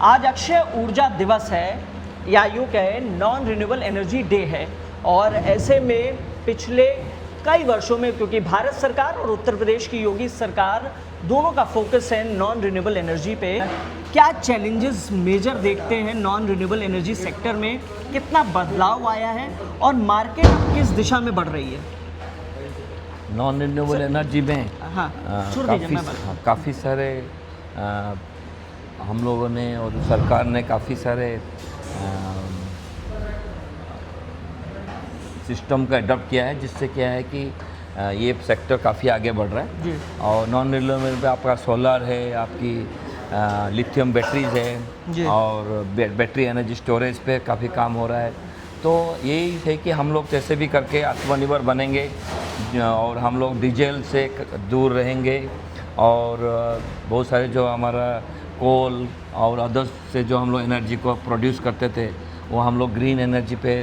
आज अक्षय ऊर्जा दिवस है या यूँ कहें नॉन रिन्यूएबल एनर्जी डे है। और ऐसे में पिछले कई वर्षों में, क्योंकि भारत सरकार और उत्तर प्रदेश की योगी सरकार दोनों का फोकस है नॉन रिन्यूएबल एनर्जी पे, क्या चैलेंजेस मेजर देखते हैं नॉन रिन्यूएबल एनर्जी सेक्टर में, कितना बदलाव आया है और मार्केट अब किस दिशा में बढ़ रही है? नॉन रिन्यूएबल एनर्जी में हाँ, काफ़ी सारे हम लोगों ने और सरकार ने काफ़ी सारे सिस्टम का अडॉप्ट किया है, जिससे क्या है कि ये सेक्टर काफ़ी आगे बढ़ रहा है। जी। और नॉन रिन्यूएबल में आपका सोलर है, आपकी लिथियम बैटरीज है और बैटरी एनर्जी स्टोरेज पे काफ़ी काम हो रहा है। तो यही है कि हम लोग जैसे भी करके आत्मनिर्भर बनेंगे और हम लोग डीजल से दूर रहेंगे और बहुत सारे जो हमारा कोल और अदर्स से जो हम लोग एनर्जी को प्रोड्यूस करते थे, वो हम लोग ग्रीन एनर्जी पे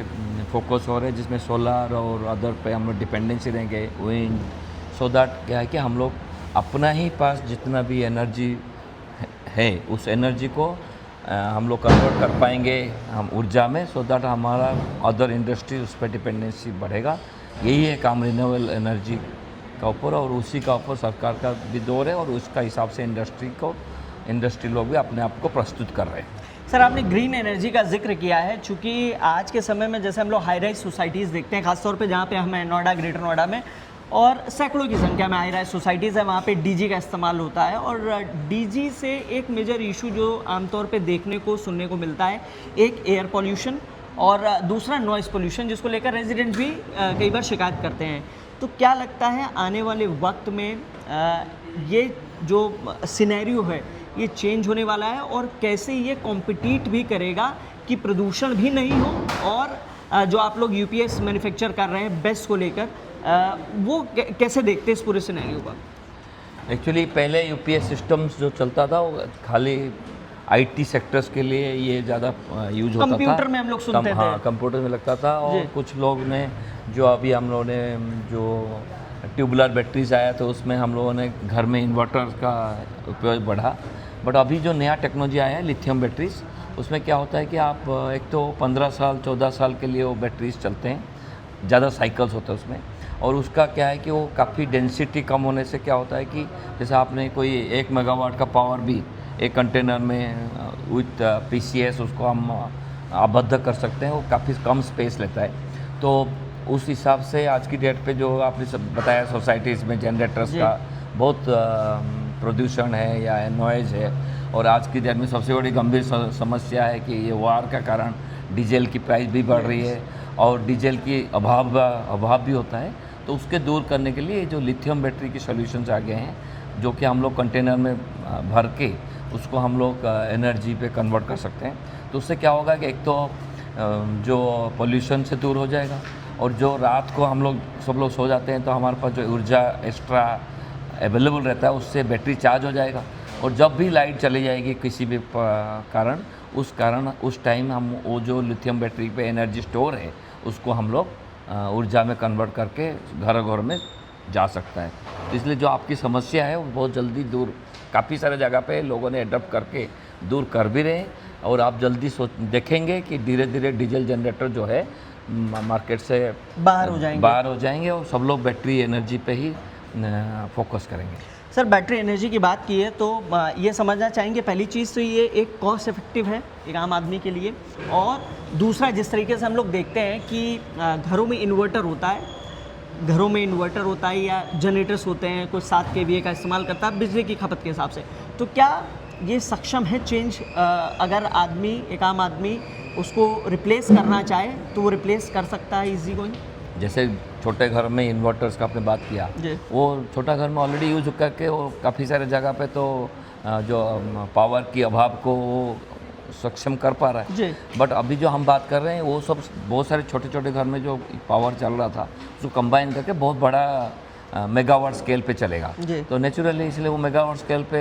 फोकस हो रहे हैं, जिसमें सोलर और अदर पे हम लोग डिपेंडेंसी रहेंगे, विंड। सो दैट क्या है कि हम लोग अपना ही पास जितना भी एनर्जी है उस एनर्जी को हम लोग कन्वर्ट कर पाएंगे हम ऊर्जा में, सो दैट हमारा अदर इंडस्ट्री उस पर डिपेंडेंसी बढ़ेगा। यही है काम रिन्यूएबल एनर्जी का ऊपर, और उसी का ऊपर सरकार का भी दौर है और उसका हिसाब से इंडस्ट्री लोग भी अपने आप को प्रस्तुत कर रहे हैं। सर, आपने ग्रीन एनर्जी का जिक्र किया है, चूँकि आज के समय में जैसे हम लोग हाई राइज सोसाइटीज़ देखते हैं, खासतौर पे जहाँ पे हम हैं नोएडा, ग्रेटर नोएडा में, और सैकड़ों की संख्या में हाई राइज सोसाइटीज़ है, वहाँ पे डीजी का इस्तेमाल होता है। और डीजी से एक मेजर इशू जो आमतौर पे देखने को सुनने को मिलता है, एक एयर पॉल्यूशन और दूसरा नॉइज़ पोल्यूशन, जिसको लेकर रेजिडेंट भी कई बार शिकायत करते हैं। तो क्या लगता है आने वाले वक्त में ये जो सिनेरियो है ये चेंज होने वाला है, और कैसे ये कॉम्पिटिट भी करेगा कि प्रदूषण भी नहीं हो, और जो आप लोग यूपीएस मैन्युफैक्चर कर रहे हैं बेस को लेकर, वो कैसे देखते हैं इस पूरे सिनेरियो का? एक्चुअली पहले यूपीएस सिस्टम्स जो चलता था वो खाली आईटी सेक्टर्स के लिए ये ज़्यादा यूज होता था। कंप्यूटर में हम लोग सुनते थे। हाँ, कंप्यूटर में लगता था। और कुछ लोग ने जो अभी हम लोगों ने जो ट्यूबुलर बैटरीज आया तो उसमें हम लोगों ने घर में इन्वर्टर का उपयोग बढ़ा। बट अभी जो नया टेक्नोलॉजी आया है लिथियम बैटरीज, उसमें क्या होता है कि आप एक तो 15 साल 14 साल के लिए वो बैटरीज चलते हैं, ज़्यादा साइकिल्स होते हैं उसमें। और उसका क्या है कि वो काफ़ी डेंसिटी कम होने से क्या होता है कि जैसे आपने कोई 1 मेगावाट का पावर भी एक कंटेनर में विथ पीसीएस उसको हम आबद्ध कर सकते हैं, वो काफ़ी कम स्पेस लेता है। तो उस हिसाब से आज की डेट पे जो आपने सब बताया सोसाइटीज़ में जनरेटर्स का बहुत प्रदूषण है या नॉइज़ है। और आज की डेट में सबसे बड़ी गंभीर समस्या है कि ये वार का कारण डीजल की प्राइस भी बढ़ रही है और डीजल की अभाव भी होता है। तो उसके दूर करने के लिए जो लिथियम बैटरी की सॉल्यूशंस आ गए हैं, जो कि हम लोग कंटेनर में भर के उसको हम लोग एनर्जी पे कन्वर्ट कर सकते हैं। तो उससे क्या होगा कि एक तो जो पोल्यूशन से दूर हो जाएगा, और जो रात को हम लोग सब लोग सो जाते हैं तो हमारे पास जो ऊर्जा एक्स्ट्रा अवेलेबल रहता है उससे बैटरी चार्ज हो जाएगा। और जब भी लाइट चली जाएगी किसी भी कारण उस टाइम हम वो जो लिथियम बैटरी पे एनर्जी स्टोर है उसको हम लोग ऊर्जा में कन्वर्ट करके घर में जा सकता है। तो इसलिए जो आपकी समस्या है वो बहुत जल्दी दूर, काफ़ी सारे जगह पे लोगों ने अडॉप्ट करके दूर कर भी रहे हैं। और आप जल्दी देखेंगे कि धीरे धीरे डीजल जनरेटर जो है मार्केट से बाहर हो जाएंगे और सब लोग बैटरी एनर्जी पे ही फोकस करेंगे। सर, बैटरी एनर्जी की बात की है तो ये समझना चाहेंगे, पहली चीज़ तो ये एक कॉस्ट इफेक्टिव है एक आम आदमी के लिए, और दूसरा जिस तरीके से हम लोग देखते हैं कि घरों में इन्वर्टर होता है या जनरेटर्स होते हैं, कुछ 7 kVA का इस्तेमाल करता है बिजली की खपत के हिसाब से, तो क्या ये सक्षम है चेंज? अगर एक आम आदमी उसको रिप्लेस करना चाहे तो वो रिप्लेस कर सकता है इजी गोइंग? जैसे छोटे घर में इन्वर्टर्स का आपने बात किया, वो छोटा घर में ऑलरेडी यूज करके वो काफ़ी सारे जगह पे तो जो पावर की अभाव को सक्षम कर पा रहा है। बट अभी जो हम बात कर रहे हैं वो सब बहुत सारे छोटे छोटे घर में जो पावर चल रहा था उसको कंबाइन करके बहुत बड़ा मेगावाट स्केल पे चलेगा। तो नेचुरली इसलिए वो मेगावाट स्केल पे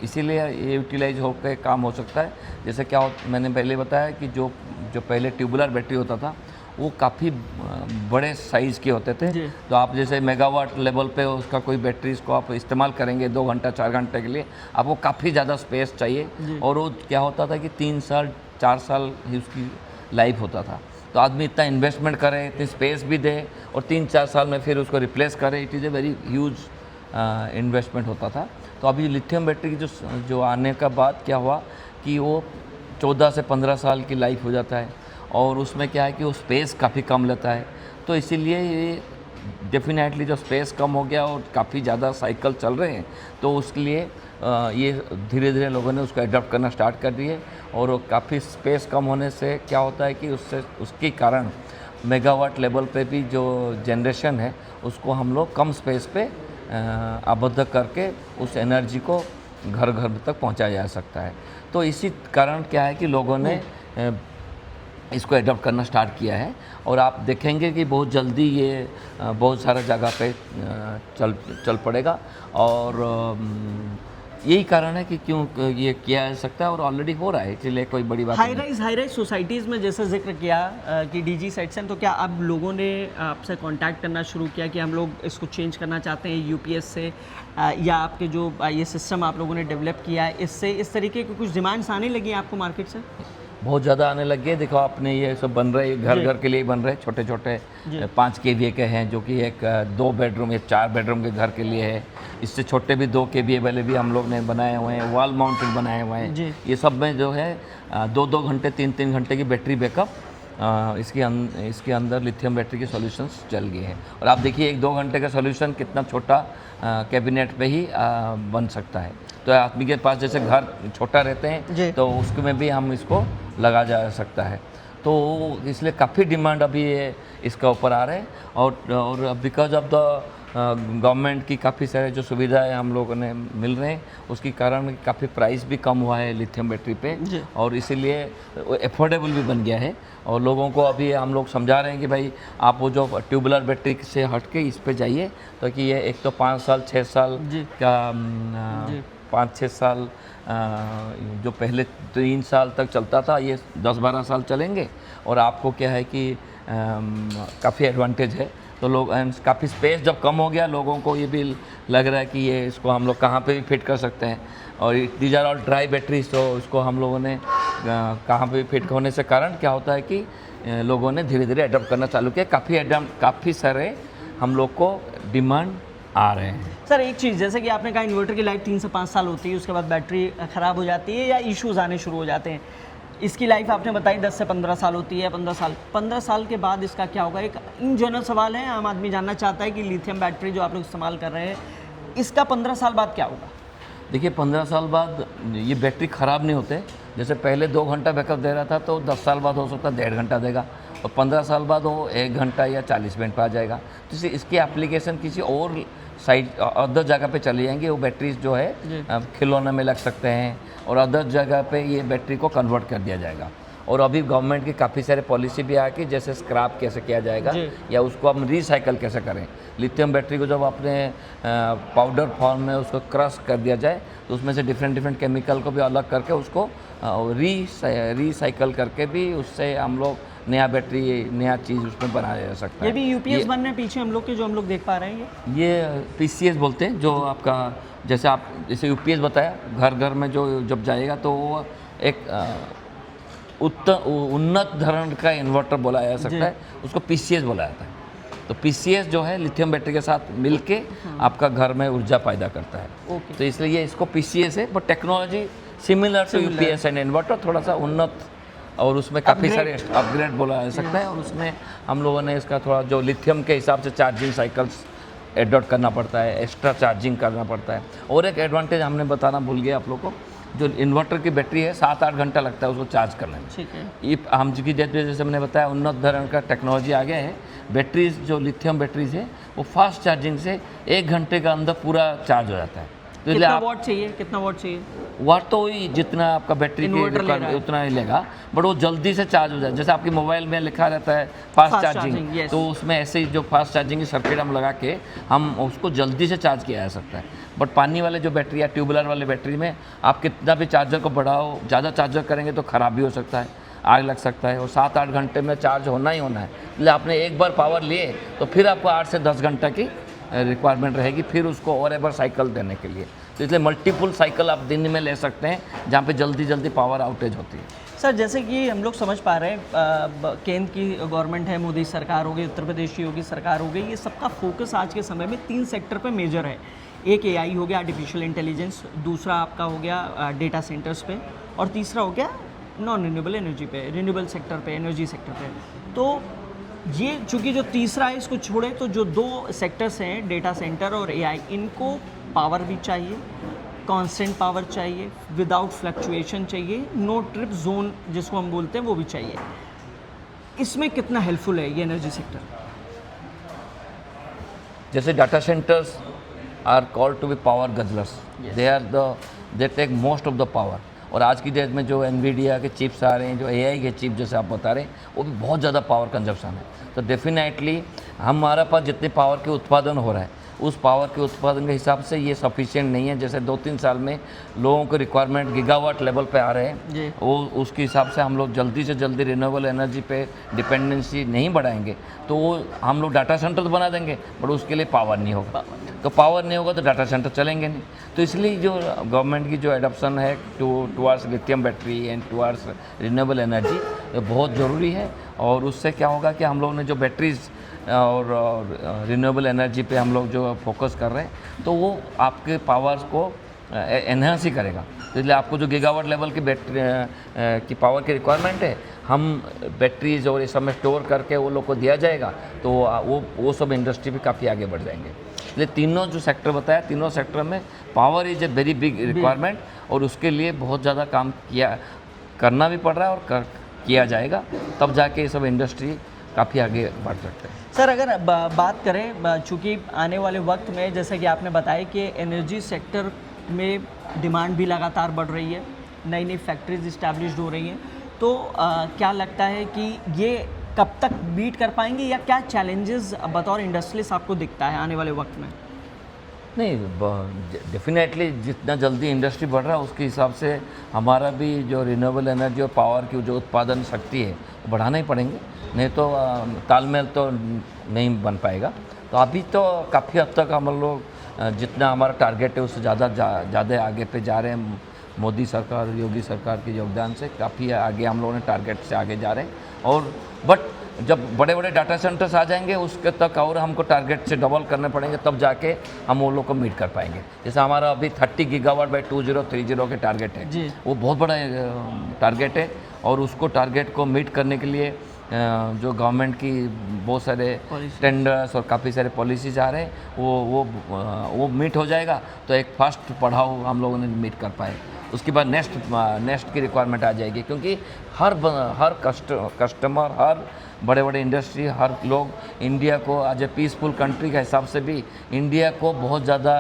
इसीलिए ये यूटिलाइज होकर काम हो सकता है। जैसे क्या मैंने पहले बताया कि जो पहले ट्यूबुलर बैटरी होता था वो काफ़ी बड़े साइज़ के होते थे। जी। तो आप जैसे मेगावाट लेवल पे उसका कोई बैटरीज को आप इस्तेमाल करेंगे 2 घंटा 4 घंटे के लिए, आपको काफ़ी ज़्यादा स्पेस चाहिए। और वो क्या होता था कि 3 साल 4 साल ही उसकी लाइफ होता था। तो आदमी इतना इन्वेस्टमेंट करे, इतनी स्पेस भी दे और 3-4 साल में फिर उसको रिप्लेस करे, it is a very huge investment होता था। तो अभी लिथियम बैटरी की जो आने का बाद क्या हुआ कि वो 14 से 15 साल की लाइफ हो जाता है और उसमें क्या है कि वो स्पेस काफ़ी कम लेता है। तो इसीलिए ये डेफिनेटली जो स्पेस कम हो गया और काफ़ी ज़्यादा साइकिल चल रहे हैं, तो उसके लिए ये धीरे धीरे लोगों ने उसको एडॉप्ट करना स्टार्ट कर दिए। और काफ़ी स्पेस कम होने से क्या होता है कि उसके कारण मेगावाट लेवल पे भी जो जनरेशन है उसको हम लोग कम स्पेस पे आबद्ध करके उस एनर्जी को घर घर तक पहुंचाया जा सकता है। तो इसी कारण क्या है कि लोगों ने इसको एडॉप्ट करना स्टार्ट किया है और आप देखेंगे कि बहुत जल्दी ये बहुत सारा जगह पे चल पड़ेगा। और यही कारण है कि क्यों ये किया जा सकता है और ऑलरेडी हो रहा है, इसलिए कोई बड़ी बात नहीं। हाई राइज सोसाइटीज़ में जैसे जिक्र किया कि डीजी सेक्शन, तो क्या अब लोगों ने आपसे कांटेक्ट करना शुरू किया कि हम लोग इसको चेंज करना चाहते हैं यूपीएस से, या आपके जो ये सिस्टम आप लोगों ने डेवलप किया है इससे इस तरीके की कुछ डिमांड्स आने लगी हैं आपको मार्केट से? बहुत ज़्यादा आने लग गए। देखो आपने ये सब बन रहे घर घर के लिए बन रहे, छोटे छोटे 5 kVA के हैं जो कि एक 2 बेडरूम एक 4 बेडरूम के घर के लिए है। इससे छोटे भी 2 kVA वाले भी हम लोग ने बनाए हुए हैं, वॉल माउंटेड बनाए हुए हैं। ये सब में जो है 2-2 घंटे 3-3 घंटे की बैटरी बैकअप इसके अंदर लिथियम बैटरी के सॉल्यूशंस चल गए हैं। और आप देखिए 1-2 घंटे का सॉल्यूशन कितना छोटा कैबिनेट पे ही बन सकता है। तो आदमी के पास जैसे घर छोटा रहते हैं तो उसमें भी हम इसको लगा जा सकता है। तो इसलिए काफ़ी डिमांड अभी इसका ऊपर आ रहा है। और बिकॉज ऑफ द गवर्नमेंट की काफ़ी सारे जो सुविधाएं हम लोगों ने मिल रहे हैं उसके कारण काफ़ी प्राइस भी कम हुआ है लिथियम बैटरी पे और इसीलिए एफोर्डेबल भी बन गया है। और लोगों को अभी हम लोग समझा रहे हैं कि भाई आप वो जो ट्यूबुलर बैटरी से हट के इस पे जाइए, तो कि ये एक तो 5 साल 6 साल का 5-6 साल जो पहले 3 साल तक चलता था ये 10-12 साल चलेंगे। और आपको क्या है कि काफ़ी एडवांटेज है। तो लोग काफ़ी स्पेस जब कम हो गया लोगों को ये भी लग रहा है कि ये इसको हम लोग कहाँ पे भी फिट कर सकते हैं। और these are all dry batteries, तो इसको हम लोगों ने कहाँ पे भी फिट होने से कारण क्या होता है कि लोगों ने धीरे धीरे एडॉप्ट करना चालू किया। काफ़ी सारे हम लोग को डिमांड आ रहे हैं। सर एक चीज़, जैसे कि आपने कहा इन्वर्टर की लाइफ 3 से 5 साल होती है, उसके बाद बैटरी ख़राब हो जाती है या इश्यूज आने शुरू हो जाते हैं। इसकी लाइफ आपने बताई 10 से 15 साल होती है। 15 साल के बाद इसका क्या होगा? एक इन जनरल सवाल है, आम आदमी जानना चाहता है कि लिथियम बैटरी जो आप लोग इस्तेमाल कर रहे हैं इसका 15 साल बाद क्या होगा? देखिए 15 साल बाद ये बैटरी ख़राब नहीं होते। जैसे पहले 2 घंटा बैकअप दे रहा था तो 10 साल बाद हो सकता है 1.5 घंटा देगा और 15 साल बाद वो 1 घंटा या 40 मिनट पर आ जाएगा। तो इसकी एप्लीकेशन किसी और साइड अदर जगह पे चली जाएंगी। वो बैटरीज जो है खिलौने में लग सकते हैं और अदर जगह पे ये बैटरी को कन्वर्ट कर दिया जाएगा। और अभी गवर्नमेंट की काफ़ी सारे पॉलिसी भी आ कि जैसे स्क्रैप कैसे किया जाएगा या उसको हम रिसाइकल कैसे करें। लिथियम बैटरी को जब अपने पाउडर फॉर्म में उसको क्रश कर दिया जाए तो उसमें से डिफरेंट केमिकल को भी अलग करके उसको रिसाइकल करके भी उससे हम लोग नया बैटरी नया चीज़ उसमें बनाया जा सकता है। ये भी यूपीएस बनने पीछे हम लोग के जो हम लोग देख पा रहे हैं ये पीसीएस बोलते हैं। जो आपका जैसे यूपीएस बताया घर घर में जो जब जाएगा तो वो एक उन्नत धरण का इन्वर्टर बोला जा सकता है, उसको पीसीएस बोला जाता है। तो पीसीएस जो है लिथियम बैटरी के साथ मिलके आपका घर में ऊर्जा पैदा करता है। तो इसलिए इसको पीसीएस है, but technology similar to UPS and inverter, थोड़ा सा उन्नत और उसमें काफ़ी सारे अपग्रेड बोला जा सकता है। और उसमें हम लोगों ने इसका थोड़ा जो लिथियम के हिसाब से चार्जिंग साइकिल्स एडॉप्ट करना पड़ता है, एक्स्ट्रा चार्जिंग करना पड़ता है। और एक एडवांटेज हमने बताना भूल गया आप लोग को, जो इन्वर्टर की बैटरी है 7-8 घंटा लगता है उसको चार्ज करने में। ठीक है। ये हम जिसकी जैसे मैंने बताया उन्नत धरण का टेक्नोलॉजी आ गया है। बैटरीज जो लिथियम बैटरीज है वो फास्ट चार्जिंग से 1 घंटे के अंदर पूरा चार्ज हो जाता है। तो कितना वॉट चाहिए? वाट तो वही जितना आपका बैटरी के उतना ही लेगा, बट वो जल्दी से चार्ज हो जाए। जैसे आपकी मोबाइल में लिखा रहता है फास्ट चार्जिंग, तो उसमें ऐसे ही जो फास्ट चार्जिंग की सर्किट हम लगा के हम उसको जल्दी से चार्ज किया जा सकता है। बट पानी वाले जो बैटरी या ट्यूबुलर वाले बैटरी में आप कितना भी चार्जर को बढ़ाओ, ज़्यादा चार्जर करेंगे तो ख़राब भी हो सकता है। आग लग सकता है और 7-8 घंटे में चार्ज होना ही होना है। इसलिए आपने एक बार पावर लिए तो फिर आपको 8 से 10 घंटा की रिक्वायरमेंट रहेगी फिर उसको और एक बार साइकिल देने के लिए। तो इसलिए मल्टीपल साइकिल आप दिन में ले सकते हैं जहाँ पे जल्दी जल्दी पावर आउटेज होती है। सर जैसे कि हम लोग समझ पा रहे हैं केंद्र की गवर्नमेंट है, मोदी सरकार हो गई, उत्तर प्रदेश की योगी सरकार हो गई, ये सबका फोकस आज के समय में 3 सेक्टर पे मेजर है। एक एआई हो गया, आर्टिफिशियल इंटेलिजेंस, दूसरा आपका हो गया डेटा सेंटर्स पे, और तीसरा हो गया नॉन रिन्यूएबल एनर्जी पे, रिन्यूएबल सेक्टर पे, एनर्जी सेक्टर पे। तो ये चूँकि जो तीसरा है इसको छोड़े तो जो 2 सेक्टर्स हैं डेटा सेंटर और एआई, इनको पावर भी चाहिए, कांस्टेंट पावर चाहिए, विदाउट फ्लक्चुएशन चाहिए, नो ट्रिप जोन जिसको हम बोलते हैं वो भी चाहिए। इसमें कितना हेल्पफुल है ये एनर्जी सेक्टर? जैसे data centres are called to be power guzzlers, they take most of the power. और आज की डेट में जो एनवीडिया के चिप्स आ रहे हैं, जो एआई के चिप जैसे आप बता रहे हैं, वो भी बहुत ज़्यादा पावर कंजप्शन है। तो डेफिनेटली हमारे पास जितने पावर के उत्पादन हो रहा है उस पावर के उत्पादन के हिसाब से ये सफिशिएंट नहीं है। जैसे 2-3 साल में लोगों को रिक्वायरमेंट गीगावाट लेवल पे आ रहे हैं, वो उसके हिसाब से हम लोग जल्दी से जल्दी रिन्यूएबल एनर्जी पे डिपेंडेंसी नहीं बढ़ाएंगे तो वो हम लोग डाटा सेंटर तो बना देंगे बट उसके लिए पावर नहीं होगा। तो पावर नहीं होगा तो डाटा सेंटर चलेंगे नहीं। तो इसलिए जो गवर्नमेंट की जो एडॉप्शन है towards lithium battery and towards renewable energy, ये बहुत ज़रूरी है। और उससे क्या होगा कि हम लोग ने जो बैटरीज और रिन्यूएबल एनर्जी पे हम लोग जो फोकस कर रहे हैं तो वो आपके पावर्स को एनहांस ही करेगा। तो इसलिए आपको जो गीगावाट लेवल की बैटरी की पावर की रिक्वायरमेंट है, हम बैटरीज और ये सब में स्टोर करके वो लोग को दिया जाएगा तो वो सब इंडस्ट्री भी काफ़ी आगे बढ़ जाएंगे। इसलिए तीनों जो सेक्टर बताया, तीनों सेक्टर में power is a very big requirement और उसके लिए बहुत ज़्यादा काम करना भी पड़ रहा है और किया जाएगा, तब जाके ये सब इंडस्ट्री काफ़ी आगे बढ़ सकते हैं। सर अगर बात करें, चूँकि आने वाले वक्त में जैसा कि आपने बताया कि एनर्जी सेक्टर में डिमांड भी लगातार बढ़ रही है, नई नई फैक्ट्रीज इस्टेब्लिश्ड हो रही हैं, तो क्या लगता है कि ये कब तक बीट कर पाएंगे या क्या चैलेंजेस बतौर इंडस्ट्रियलिस्ट आपको दिखता है आने वाले वक्त में? नहीं, डेफिनेटली जितना जल्दी इंडस्ट्री बढ़ रहा है उसके हिसाब से हमारा भी जो रिन्यूएबल एनर्जी और पावर की जो उत्पादन शक्ति है वो बढ़ाना ही पड़ेंगे, नहीं तो तालमेल तो नहीं बन पाएगा। तो अभी तो काफ़ी हद तक हम लोग जितना हमारा टारगेट है उससे ज़्यादा आगे पे जा रहे हैं। मोदी सरकार, योगी सरकार के योगदान से काफ़ी आगे हम लोगों ने टारगेट से आगे जा रहे हैं। और बट जब बड़े बड़े डाटा सेंटर्स आ जाएंगे उसके तक और हमको टारगेट से डबल करने पड़ेंगे, तब जाके हम वो लोग को मीट कर पाएंगे। जैसे हमारा अभी 30 गीगावाट बाय 2030 के टारगेट है, वो बहुत बड़ा टारगेट है और उसको टारगेट को मीट करने के लिए जो गवर्नमेंट की बहुत सारे टेंडर्स और काफ़ी सारे पॉलिसीज आ रहे हैं वो मीट हो जाएगा तो एक फास्ट पढ़ाओ हम लोगों ने मीट कर पाए। उसके बाद नेक्स्ट की रिक्वायरमेंट आ जाएगी, क्योंकि हर कस्टमर, हर बड़े बड़े इंडस्ट्री, हर लोग इंडिया को एज ए पीसफुल कंट्री के हिसाब से भी इंडिया को बहुत ज़्यादा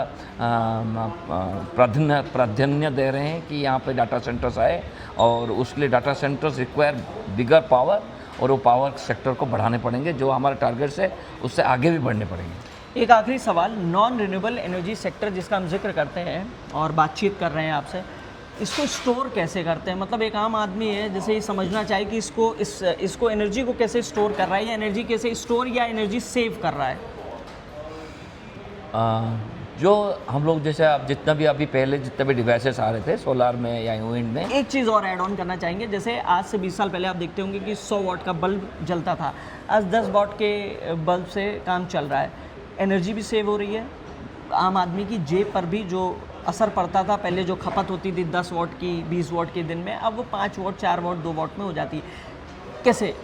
प्राधान्य दे रहे हैं कि यहाँ पे डाटा सेंटर्स आए और उसके लिए डाटा सेंटर्स रिक्वायर बिगर पावर और वो पावर सेक्टर को बढ़ाने पड़ेंगे। जो हमारे टारगेट्स है उससे आगे भी बढ़ने पड़ेंगे। एक आखिरी सवाल, नॉन रिन्यूएबल एनर्जी सेक्टर जिसका हम जिक्र करते हैं और बातचीत कर रहे हैं आपसे, इसको स्टोर कैसे करते हैं? मतलब एक आम आदमी है जैसे ये समझना चाहिए कि इसको एनर्जी को कैसे स्टोर कर रहा है, या एनर्जी कैसे स्टोर या एनर्जी सेव कर रहा है? जो हम लोग जैसे आप जितना भी अभी पहले जितने भी डिवाइसेस आ रहे थे सोलार में या विंड में, एक चीज़ और ऐड ऑन करना चाहेंगे। जैसे आज से 20 साल पहले आप देखते होंगे कि 100 वाट का बल्ब जलता था, आज 10 वाट के बल्ब से काम चल रहा है। एनर्जी भी सेव हो रही है, आम आदमी की जेब पर भी जो असर पड़ता था, पहले जो खपत होती थी 10 वाट की 20 वाट के दिन में, अब वो 5 वाट 4 वाट 2 वाट में हो जाती है। कैसे?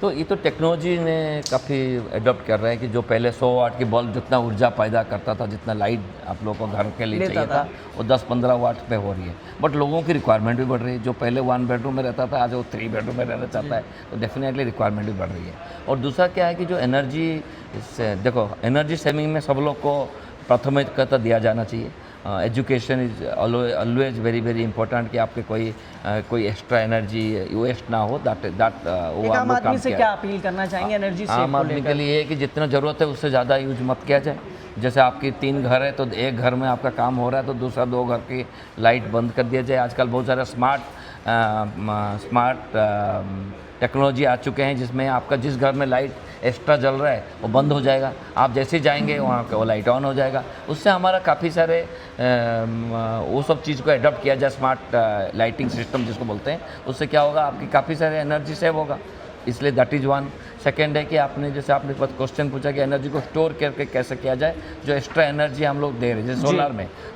तो ये तो टेक्नोलॉजी ने काफ़ी एडॉप्ट कर रहा है कि जो पहले 100 वाट की बल्ब जितना ऊर्जा पैदा करता था, जितना लाइट आप लोगों को घर के लिए चाहिए था, वो 10-15 वाट पे हो रही है। बट लोगों की रिक्वायरमेंट भी बढ़ रही है। जो पहले 1 बेडरूम में रहता था आज वो 3 बेडरूम में रहना चाहता है, तो डेफिनेटली रिक्वायरमेंट भी बढ़ रही है। और दूसरा क्या है कि जो एनर्जी से देखो, एनर्जी सेविंग में सब लोग को प्राथमिकता दिया जाना चाहिए। Education is always very very important कि आपके कोई एक्स्ट्रा एनर्जी वेस्ट ना हो। वो आम आदमी से क्या अपील करना चाहेंगे एनर्जी सेव आम आदमी के लिए कि जितना ज़रूरत है उससे ज़्यादा यूज मत किया जाए। जैसे आपकी 3 घर है तो एक घर में आपका काम हो रहा है तो दूसरा 2 घर की लाइट बंद कर दिया जाए। आजकल बहुत सारे स्मार्ट स्मार्ट टेक्नोलॉजी आ चुके हैं, जिसमें आपका जिस घर में लाइट एक्स्ट्रा जल रहा है वो बंद हो जाएगा, आप जैसे ही जाएंगे वहाँ का वो लाइट ऑन हो जाएगा। उससे हमारा काफ़ी सारे वो सब चीज़ को एडॉप्ट किया जाए, स्मार्ट लाइटिंग सिस्टम जिसको बोलते हैं, उससे क्या होगा, आपकी काफ़ी सारे एनर्जी सेव होगा, इसलिए दैट इज़ वन। सेकेंड है कि आपने जैसे आपने क्वेश्चन पूछा कि एनर्जी को स्टोर करके कैसे किया जाए, जो एक्स्ट्रा एनर्जी हम लोग दे रहे हैं, जैसे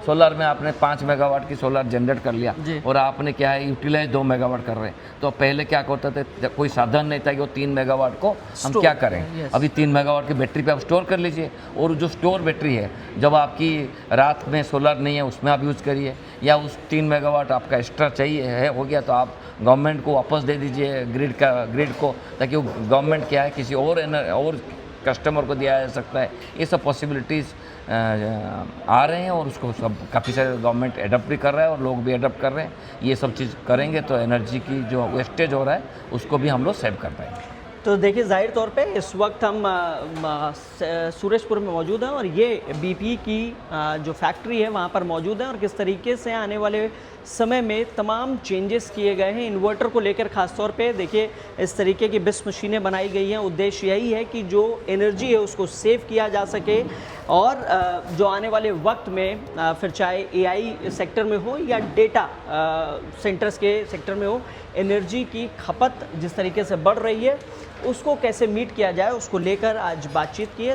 सोलर में आपने 5 मेगावाट की सोलर जनरेट कर लिया और आपने क्या है यूटिलाइज 2 मेगावाट कर रहे हैं, तो पहले क्या होता था, कोई साधन नहीं था कि वो 3 मेगावाट को हम क्या करें। अभी 3 मेगावाट की बैटरी पे आप स्टोर कर लीजिए, और जो स्टोर बैटरी है जब आपकी रात में सोलर नहीं है उसमें आप यूज़ करिए, या उस 3 मेगावाट आपका एक्स्ट्रा चाहिए है हो गया तो आप गवर्नमेंट को वापस दे दीजिए ग्रिड को, ताकि वो गवर्नमेंट क्या है किसी और कस्टमर को दिया जा सकता है। ये सब पॉसिबिलिटीज़ आ रहे हैं और उसको सब काफ़ी सारे गवर्नमेंट एडप्ट भी कर रहा है और लोग भी एडप्ट कर रहे हैं। ये सब चीज़ करेंगे तो एनर्जी की जो वेस्टेज हो रहा है उसको भी हम लोग सेव कर पाएंगे। तो देखिए ज़ाहिर तौर पे इस वक्त हम सूरजपुर में मौजूद हैं और ये BP की जो फैक्ट्री है वहाँ पर मौजूद है, और किस तरीके से आने वाले समय में तमाम चेंजेस किए गए हैं इन्वर्टर को लेकर। ख़ास तौर पे देखिए इस तरीके की 20 मशीनें बनाई गई हैं। उद्देश्य यही है कि जो एनर्जी है उसको सेव किया जा सके, और जो आने वाले वक्त में फिर चाहे AI सेक्टर में हो या डेटा सेंटर्स के सेक्टर में हो, एनर्जी की खपत जिस तरीके से बढ़ रही है उसको कैसे मीट किया जाए उसको लेकर आज बातचीत की है।